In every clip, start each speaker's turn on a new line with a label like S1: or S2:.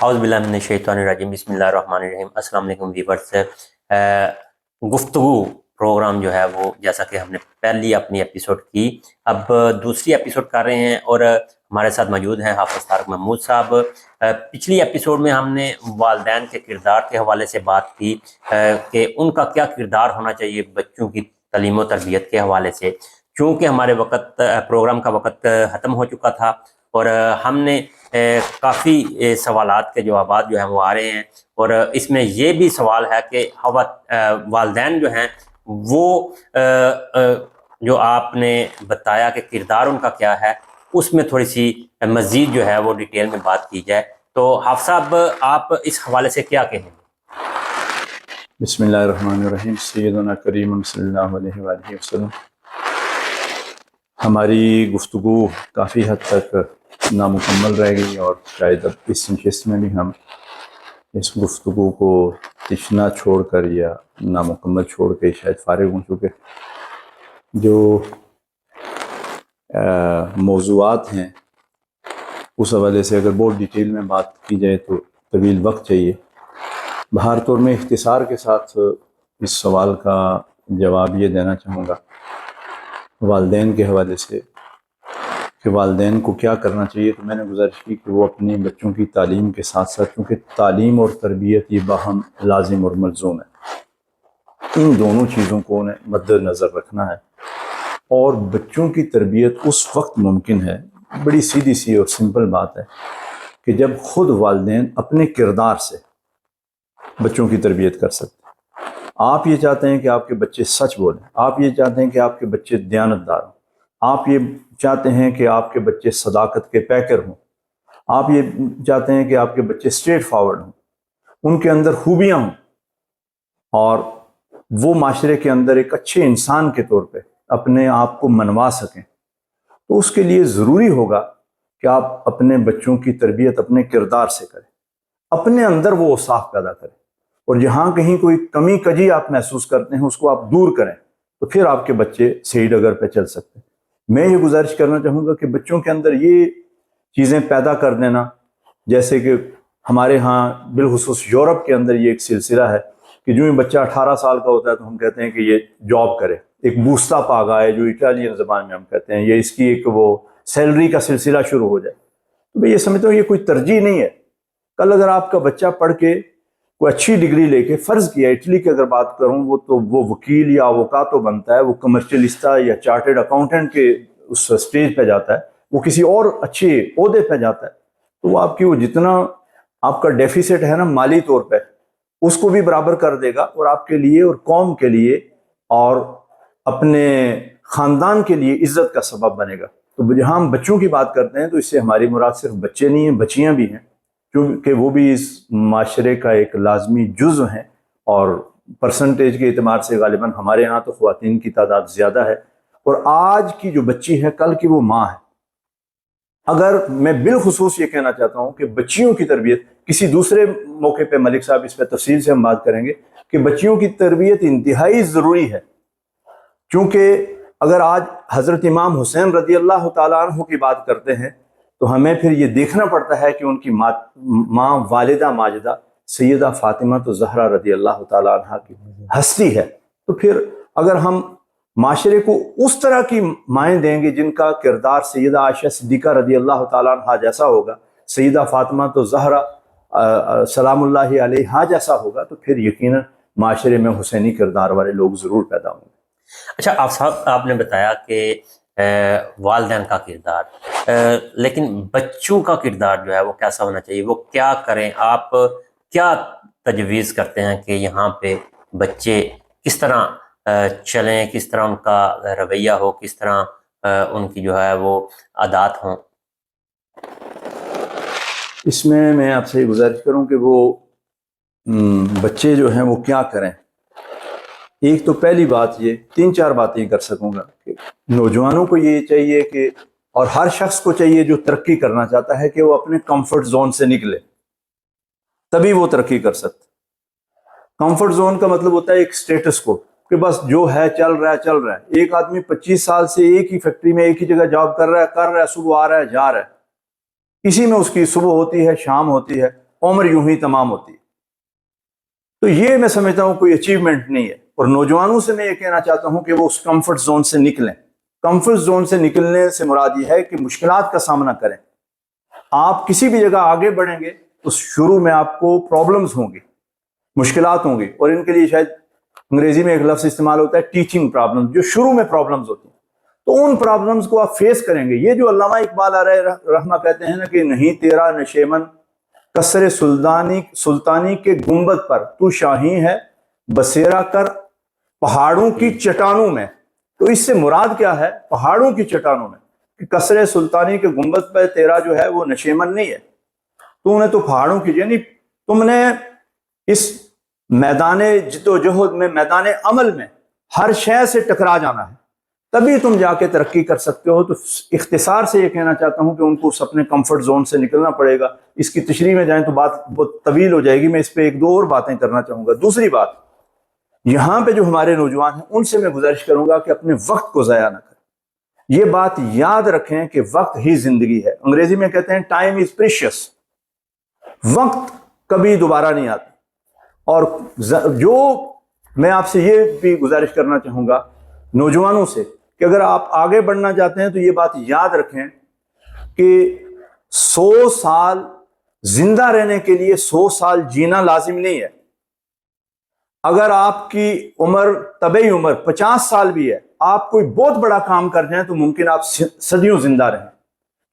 S1: اعوذ باللہ من الشیطان الرجیم، بسم اللہ الرحمن الرحیم۔ السلام علیکم ویورز۔ گفتگو پروگرام جو ہے وہ جیسا کہ ہم نے پہلی اپنی ایپیسوڈ کی، اب دوسری ایپیسوڈ کر رہے ہیں اور ہمارے ساتھ موجود ہیں حافظ طارق محمود صاحب۔ پچھلی ایپیسوڈ میں ہم نے والدین کے کردار کے حوالے سے بات کی کہ ان کا کیا کردار ہونا چاہیے بچوں کی تعلیم و تربیت کے حوالے سے، چونکہ ہمارے پروگرام کا وقت ختم ہو چکا تھا اور ہم نے کافی سوالات کے جوابات جو ہیں وہ آ رہے ہیں، اور اس میں یہ بھی سوال ہے کہ والدین جو ہیں وہ جو آپ نے بتایا کہ کردار ان کا کیا ہے، اس میں تھوڑی سی مزید جو ہے وہ ڈیٹیل میں بات کی جائے۔ تو حافظ صاحب آپ اس حوالے سے کیا کہیں گے؟
S2: بسم اللہ الرحمن الرحیم۔ سیدنا کریم صلی اللہ علیہ وآلہ وسلم۔ ہماری گفتگو کافی حد تک نامکمل رہ گئی، اور شاید اب اس نشست میں بھی ہم اس گفتگو کو تشنا چھوڑ کر یا نامکمل چھوڑ کے شاید فارغ ہوں، چکے جو موضوعات ہیں اس حوالے سے اگر بہت ڈیٹیل میں بات کی جائے تو طویل وقت چاہیے۔ بہر طور میں اختصار کے ساتھ اس سوال کا جواب یہ دینا چاہوں گا والدین کے حوالے سے کہ والدین کو کیا کرنا چاہیے۔ تو میں نے گزارش کی کہ وہ اپنے بچوں کی تعلیم کے ساتھ ساتھ، کیونکہ تعلیم اور تربیت یہ باہم لازم اور ملزوم ہے، ان دونوں چیزوں کو انہیں مد نظر رکھنا ہے۔ اور بچوں کی تربیت اس وقت ممکن ہے، بڑی سیدھی سی اور سمپل بات ہے، کہ جب خود والدین اپنے کردار سے بچوں کی تربیت کر سکتے ہیں۔ آپ یہ چاہتے ہیں کہ آپ کے بچے سچ بولیں، آپ یہ چاہتے ہیں کہ آپ کے بچے دیانتدار ہوں، آپ یہ چاہتے ہیں کہ آپ کے بچے صداقت کے پیکر ہوں، آپ یہ چاہتے ہیں کہ آپ کے بچے اسٹریٹ فارورڈ ہوں، ان کے اندر خوبیاں ہوں، اور وہ معاشرے کے اندر ایک اچھے انسان کے طور پہ اپنے آپ کو منوا سکیں، تو اس کے لیے ضروری ہوگا کہ آپ اپنے بچوں کی تربیت اپنے کردار سے کریں، اپنے اندر وہ اوصاف پیدا کریں، اور جہاں کہیں کوئی کمی کجی آپ محسوس کرتے ہیں اس کو آپ دور کریں، تو پھر آپ کے بچے صحیح ڈگر پہ چل سکتے ہیں۔ میں یہ گزارش کرنا چاہوں گا کہ بچوں کے اندر یہ چیزیں پیدا کر دینا، جیسے کہ ہمارے ہاں بالخصوص یورپ کے اندر یہ ایک سلسلہ ہے کہ جو ہی بچہ 18 سال کا ہوتا ہے تو ہم کہتے ہیں کہ یہ جاب کرے، ایک بوستا پاگا ہے جو اٹالین زبان میں ہم کہتے ہیں، یہ اس کی ایک وہ سیلری کا سلسلہ شروع ہو جائے۔ تو میں یہ سمجھتا ہوں یہ کوئی ترجیح نہیں ہے۔ کل اگر آپ کا بچہ پڑھ کے کوئی اچھی ڈگری لے کے، فرض کیا اٹلی کی اگر بات کروں، وہ وکیل یا اوکاتو بنتا ہے، وہ کمرشلسٹا یا چارٹرڈ اکاؤنٹنٹ کے اس سٹیج پہ جاتا ہے، وہ کسی اور اچھے عہدے پہ جاتا ہے، تو وہ آپ کی وہ جتنا آپ کا ڈیفیسٹ ہے نا مالی طور پہ، اس کو بھی برابر کر دے گا، اور آپ کے لیے اور قوم کے لیے اور اپنے خاندان کے لیے عزت کا سبب بنے گا۔ تو جہاں ہم بچوں کی بات کرتے ہیں تو اس سے ہماری مراد صرف بچے نہیں ہیں، بچیاں بھی ہیں، کیونکہ وہ بھی اس معاشرے کا ایک لازمی جزو ہیں، اور پرسنٹیج کے اعتبار سے غالباً ہمارے ہاں تو خواتین کی تعداد زیادہ ہے، اور آج کی جو بچی ہے کل کی وہ ماں ہے۔ اگر میں بالخصوص یہ کہنا چاہتا ہوں کہ بچیوں کی تربیت کسی دوسرے موقع پہ ملک صاحب اس پہ تفصیل سے ہم بات کریں گے کہ بچیوں کی تربیت انتہائی ضروری ہے، کیونکہ اگر آج حضرت امام حسین رضی اللہ تعالیٰ عنہ کی بات کرتے ہیں تو ہمیں پھر یہ دیکھنا پڑتا ہے کہ ان کی ماں والدہ ماجدہ سیدہ فاطمہ تو زہرا رضی اللہ تعالیٰ عنہ کی ہستی ہے۔ تو پھر اگر ہم معاشرے کو اس طرح کی مائیں دیں گے جن کا کردار سیدہ عائشہ صدیقہ رضی اللہ تعالیٰ عنہ جیسا ہوگا، سیدہ فاطمہ تو زہرا سلام اللہ علیہا جیسا ہوگا، تو پھر یقیناً معاشرے میں حسینی کردار والے لوگ ضرور پیدا ہوں گے۔
S1: اچھا آپ نے بتایا کہ والدین کا کردار، لیکن بچوں کا کردار جو ہے وہ کیسا ہونا چاہیے، وہ کیا کریں؟ آپ کیا تجویز کرتے ہیں کہ یہاں پہ بچے کس طرح چلیں، کس طرح ان کا رویہ ہو، کس طرح ان کی جو ہے وہ عادات ہوں؟
S2: اس میں آپ سے یہ گزارش کروں کہ وہ بچے جو ہیں وہ کیا کریں۔ ایک تو پہلی بات یہ 3-4 باتیں کر سکوں گا کہ نوجوانوں کو یہ چاہیے کہ، اور ہر شخص کو چاہیے جو ترقی کرنا چاہتا ہے، کہ وہ اپنے کمفرٹ زون سے نکلے، تبھی وہ ترقی کر سکتے۔ کمفرٹ زون کا مطلب ہوتا ہے ایک سٹیٹس کو، کہ بس جو ہے چل رہا ہے چل رہا ہے۔ ایک آدمی 25 سال سے ایک ہی فیکٹری میں ایک ہی جگہ جاب کر رہا ہے، صبح آ رہا ہے جا رہا ہے، اسی میں اس کی صبح ہوتی ہے شام ہوتی ہے، عمر یوں ہی تمام ہوتی ہے. تو یہ میں سمجھتا ہوں کوئی اچیومنٹ نہیں ہے. اور نوجوانوں سے میں یہ کہنا چاہتا ہوں کہ وہ اس کمفرٹ زون سے نکلیں. کمفرٹ زون سے نکلنے سے مراد یہ ہے کہ مشکلات کا سامنا کریں. آپ کسی بھی جگہ آگے بڑھیں گے تو شروع میں آپ کو پرابلمز ہوں گی, مشکلات ہوں گی, اور ان کے لیے شاید انگریزی میں ایک لفظ استعمال ہوتا ہے ٹیچنگ پرابلم, جو شروع میں پرابلمز ہوتی ہیں. تو ان پرابلمز کو آپ فیس کریں گے. یہ جو علامہ اقبال علیہ رحمہ کہتے ہیں نا کہ نہیں تیرا نشیمن کسر سلطانی کے گنبد پر, تو شاہی ہے بسیرا کر پہاڑوں کی چٹانوں میں. تو اس سے مراد کیا ہے؟ پہاڑوں کی چٹانوں میں, کہ کسر سلطانی کے گنبد پر تیرا جو ہے وہ نشیمن نہیں ہے, تو نے تو پہاڑوں کی, یعنی تم نے اس میدان جد و جہد میں, میدان عمل میں ہر شے سے ٹکرا جانا ہے, تبھی تم جا کے ترقی کر سکتے ہو. تو اختصار سے یہ کہنا چاہتا ہوں کہ ان کو اپنے کمفرٹ زون سے نکلنا پڑے گا. اس کی تشریح میں جائیں تو بات بہت طویل ہو جائے گی, میں اس پہ ایک دو اور باتیں کرنا چاہوں گا. دوسری بات, یہاں پہ جو ہمارے نوجوان ہیں ان سے میں گزارش کروں گا کہ اپنے وقت کو ضائع نہ کریں. یہ بات یاد رکھیں کہ وقت ہی زندگی ہے. انگریزی میں کہتے ہیں ٹائم از پریشیس. وقت کبھی دوبارہ نہیں آتا. اور جو میں آپ سے یہ بھی گزارش کرنا چاہوں گا نوجوانوں سے کہ اگر آپ آگے بڑھنا چاہتے ہیں تو یہ بات یاد رکھیں کہ 100 سال زندہ رہنے کے لیے 100 سال جینا لازم نہیں ہے. اگر آپ کی عمر طبعی عمر 50 سال بھی ہے, آپ کوئی بہت بڑا کام کر جائیں تو ممکن آپ صدیوں زندہ رہیں,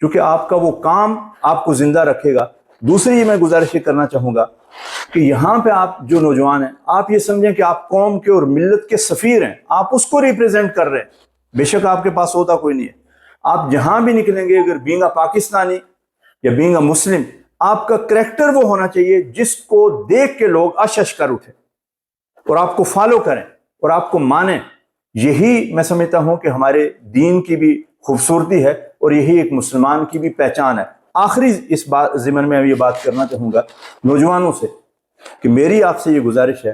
S2: کیونکہ آپ کا وہ کام آپ کو زندہ رکھے گا. دوسری یہ میں گزارش کرنا چاہوں گا کہ یہاں پہ آپ جو نوجوان ہیں, آپ یہ سمجھیں کہ آپ قوم کے اور ملت کے سفیر ہیں, آپ اس کو ریپریزنٹ کر رہے ہیں. بے شک آپ کے پاس ہوتا کوئی نہیں ہے. آپ جہاں بھی نکلیں گے, اگر بینگ اے پاکستانی یا بینگ اے مسلم, آپ کا کریکٹر وہ ہونا چاہیے جس کو دیکھ کے لوگ اش اش کر اٹھے اور آپ کو فالو کریں اور آپ کو مانیں. یہی میں سمجھتا ہوں کہ ہمارے دین کی بھی خوبصورتی ہے اور یہی ایک مسلمان کی بھی پہچان ہے. آخری اس ضمن میں یہ بات کرنا چاہوں گا نوجوانوں سے کہ میری آپ سے یہ گزارش ہے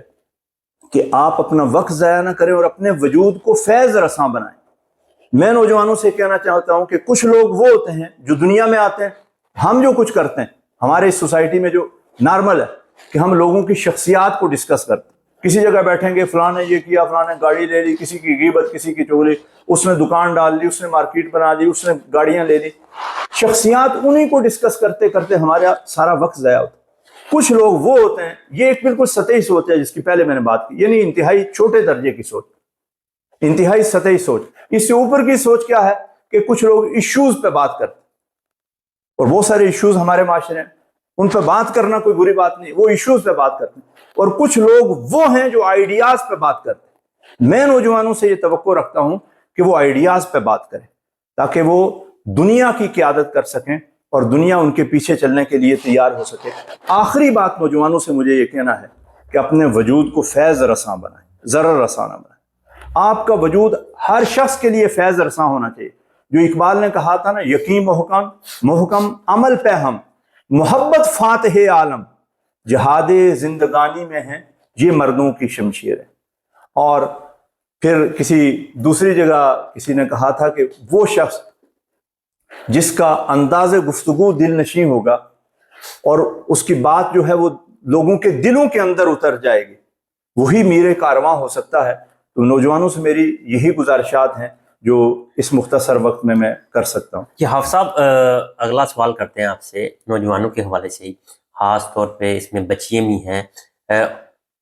S2: کہ آپ اپنا وقت ضائع نہ کریں اور اپنے وجود کو فیض رساں بنائیں. میں نوجوانوں سے کہنا چاہتا ہوں کہ کچھ لوگ وہ ہوتے ہیں جو دنیا میں آتے ہیں, ہم جو کچھ کرتے ہیں ہمارے اس سوسائٹی میں جو نارمل ہے کہ ہم لوگوں کی شخصیات کو ڈسکس کرتے ہیں. کسی جگہ بیٹھیں گے, فلاں نے یہ کیا, فلاں نے گاڑی لے لی, کسی کی غیبت, کسی کی چغلی, اس نے دکان ڈال لی, اس نے مارکیٹ بنا لی, اس نے گاڑیاں لے لی. شخصیات انہی کو ڈسکس کرتے کرتے ہمارا سارا وقت ضائع ہوتا ہے. کچھ لوگ وہ ہوتے ہیں, یہ ایک بالکل سطحی سوچ ہے جس کی پہلے میں نے بات کی, یعنی انتہائی چھوٹے درجے کی سوچ, انتہائی سطحی سوچ. اس سے اوپر کی سوچ کیا ہے کہ کچھ لوگ ایشوز پہ بات کرتے ہیں, اور بہت سارے ایشوز ہمارے معاشرے ہیں, ان پہ بات کرنا کوئی بری بات نہیں, وہ ایشوز پہ بات کرتے ہیں. اور کچھ لوگ وہ ہیں جو آئیڈیاز پہ بات کرتے ہیں. میں نوجوانوں سے یہ توقع رکھتا ہوں کہ وہ آئیڈیاز پہ بات کریں تاکہ وہ دنیا کی قیادت کر سکیں اور دنیا ان کے پیچھے چلنے کے لیے تیار ہو سکے. آخری بات نوجوانوں سے مجھے یہ کہنا ہے کہ اپنے وجود کو فیض رساں بنائیں, ضرر رساں نہ بنائیں. آپ کا وجود ہر شخص کے لیے فیض رساں ہونا چاہیے. جو اقبال نے کہا تھا نا, یقین محکم عمل پہ ہم, محبت فاتح عالم, جہاد زندگانی میں ہیں یہ مردوں کی شمشیر ہے. اور پھر کسی دوسری جگہ کسی نے کہا تھا کہ وہ شخص جس کا انداز گفتگو دل نشیں ہوگا اور اس کی بات جو ہے وہ لوگوں کے دلوں کے اندر اتر جائے گی, وہی میر کارواں ہو سکتا ہے. تو نوجوانوں سے میری یہی گزارشات ہیں جو اس مختصر وقت میں کر سکتا ہوں.
S1: کہ حافظ صاحب اگلا سوال کرتے ہیں آپ سے نوجوانوں کے حوالے سے ہی, خاص طور پہ اس میں بچیاں بھی ہیں.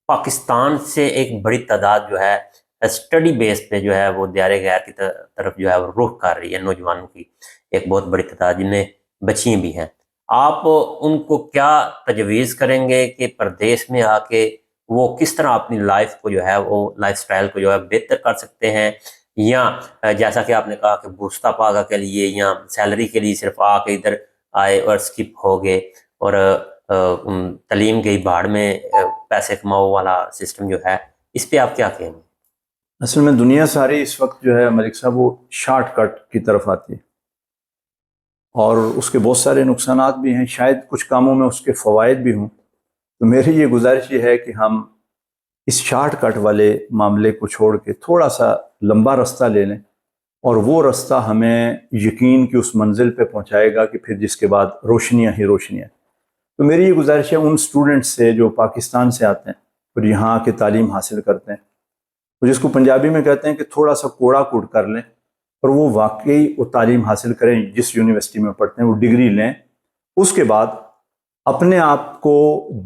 S1: پاکستان سے ایک بڑی تعداد جو ہے اسٹڈی بیس پہ جو ہے وہ دیار غیر کی طرف جو ہے وہ رخ کر رہی ہے, نوجوانوں کی ایک بہت بڑی تعداد جن میں بچیاں بھی ہیں. آپ ان کو کیا تجویز کریں گے کہ پردیس میں آ کے وہ کس طرح اپنی لائف کو جو ہے وہ لائف سٹائل کو جو ہے بہتر کر سکتے ہیں, یا جیسا کہ آپ نے کہا کہ بوستا پاگا کے لیے یا سیلری کے لیے صرف آ کے ادھر آئے اور سکپ ہو گئے اور تعلیم گئی بھاڑ میں پیسے کماؤ والا سسٹم جو ہے, اس پہ آپ کیا کہیں گے؟
S2: اصل میں دنیا ساری اس وقت جو ہے ملک صاحب وہ شارٹ کٹ کی طرف آتی ہے اور اس کے بہت سارے نقصانات بھی ہیں, شاید کچھ کاموں میں اس کے فوائد بھی ہوں. تو میری یہ گزارش یہ ہے کہ ہم اس شارٹ کٹ والے معاملے کو چھوڑ کے تھوڑا سا لمبا رستہ لے لیں, اور وہ رستہ ہمیں یقین کی اس منزل پہ پہنچائے گا کہ پھر جس کے بعد روشنیاں ہی روشنیاں. تو میری یہ گزارش ہے ان اسٹوڈنٹس سے جو پاکستان سے آتے ہیں اور یہاں آ کے تعلیم حاصل کرتے ہیں، تو جس کو پنجابی میں کہتے ہیں کہ تھوڑا سا کوڑا کوڑ کر لیں اور وہ واقعی وہ تعلیم حاصل کریں جس یونیورسٹی میں پڑھتے ہیں، وہ ڈگری لیں، اس کے بعد اپنے آپ کو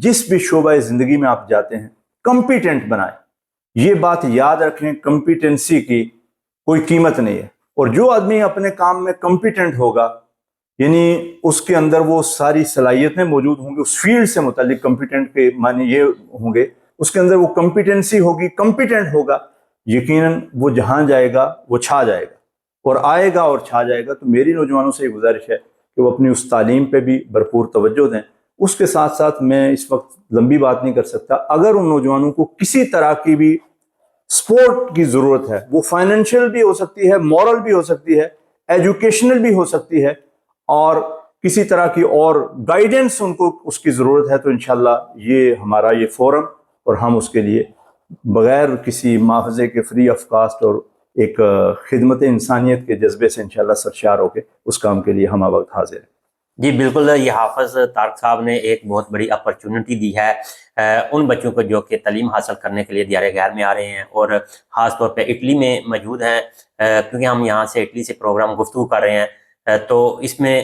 S2: جس بھی شعبہ زندگی میں آپ جاتے ہیں کمپیٹنٹ بنائیں۔ یہ بات یاد رکھیں، کمپیٹنسی کی کوئی قیمت نہیں ہے، اور جو آدمی اپنے کام میں کمپیٹنٹ ہوگا یعنی اس کے اندر وہ ساری صلاحیتیں موجود ہوں گی، اس فیلڈ سے متعلق کمپیٹنٹ کے معنی یہ ہوں گے، اس کے اندر وہ کمپیٹنسی ہوگی، کمپیٹنٹ ہوگا، یقیناً وہ جہاں جائے گا وہ چھا جائے گا اور آئے گا اور چھا جائے گا۔ تو میری نوجوانوں سے یہ گزارش ہے کہ وہ اپنی اس تعلیم پہ بھی بھرپور توجہ دیں۔ اس کے ساتھ ساتھ میں اس وقت لمبی بات نہیں کر سکتا، اگر ان نوجوانوں کو کسی طرح کی بھی سپورٹ کی ضرورت ہے، وہ فائنینشیل بھی ہو سکتی ہے، مورل بھی ہو سکتی ہے، ایجوکیشنل بھی ہو سکتی ہے، اور کسی طرح کی اور گائیڈنس ان کو اس کی ضرورت ہے، تو انشاءاللہ یہ ہمارا یہ فورم، اور ہم اس کے لیے بغیر کسی مواخذے کے فری آف کاسٹ اور ایک خدمت انسانیت کے جذبے سے انشاءاللہ سرشار ہو کے اس کام کے لیے ہم وقت حاضر ہیں۔
S1: جی بالکل، یہ حافظ طارق صاحب نے ایک بہت بڑی اپرچونٹی دی ہے ان بچوں کو جو کہ تعلیم حاصل کرنے کے لیے دیار غیر میں آ رہے ہیں، اور خاص طور پہ اٹلی میں موجود ہیں، کیونکہ ہم یہاں سے اٹلی سے پروگرام گفتگو کر رہے ہیں، تو اس میں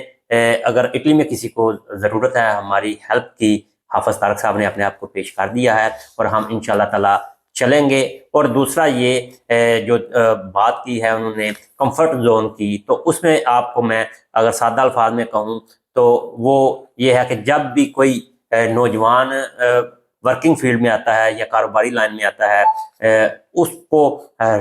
S1: اگر اٹلی میں کسی کو ضرورت ہے ہماری ہیلپ کی، حافظ طارق صاحب نے اپنے آپ کو پیش کر دیا ہے، اور ہم انشاءاللہ تعالی چلیں گے۔ اور دوسرا یہ جو بات کی ہے انہوں نے کمفرٹ زون کی، تو اس میں آپ کو میں اگر سادہ الفاظ میں کہوں تو وہ یہ ہے کہ جب بھی کوئی نوجوان ورکنگ فیلڈ میں آتا ہے یا کاروباری لائن میں آتا ہے، اس کو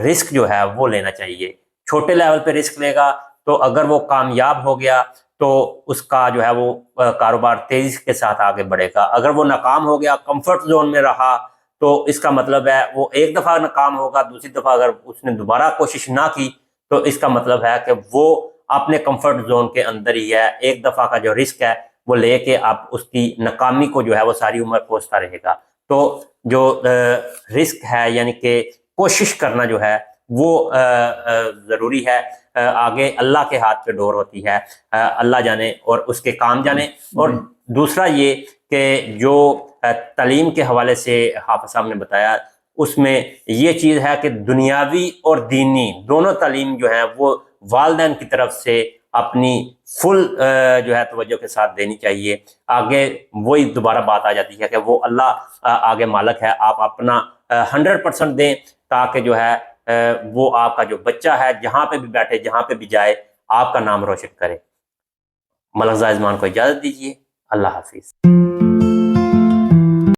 S1: رسک جو ہے وہ لینا چاہیے۔ چھوٹے لیول پہ رسک لے گا تو اگر وہ کامیاب ہو گیا تو اس کا جو ہے وہ کاروبار تیزی کے ساتھ آگے بڑھے گا۔ اگر وہ ناکام ہو گیا، کمفرٹ زون میں رہا، تو اس کا مطلب ہے وہ ایک دفعہ ناکام ہوگا، دوسری دفعہ اگر اس نے دوبارہ کوشش نہ کی تو اس کا مطلب ہے کہ وہ اپنے کمفرٹ زون کے اندر ہی ہے، ایک دفعہ کا جو رسک ہے وہ لے کے آپ اس کی ناکامی کو جو ہے وہ ساری عمر کوستا رہے گا۔ تو جو رسک ہے یعنی کہ کوشش کرنا جو ہے وہ ضروری ہے۔ آگے اللہ کے ہاتھ پہ ڈور ہوتی ہے، اللہ جانے اور اس کے کام جانے۔ اور دوسرا یہ کہ جو تعلیم کے حوالے سے حافظ صاحب نے بتایا، اس میں یہ چیز ہے کہ دنیاوی اور دینی دونوں تعلیم جو ہے وہ والدین کی طرف سے اپنی فل جو ہے توجہ کے ساتھ دینی چاہیے۔ آگے وہی دوبارہ بات آ جاتی ہے کہ وہ اللہ آگے مالک ہے، آپ اپنا 100% دیں تاکہ جو ہے وہ آپ کا جو بچہ ہے جہاں پہ بھی بیٹھے، جہاں پہ بھی جائے، آپ کا نام روشن کرے۔ ملک زائزمان کو اجازت دیجیے، اللہ حافظ۔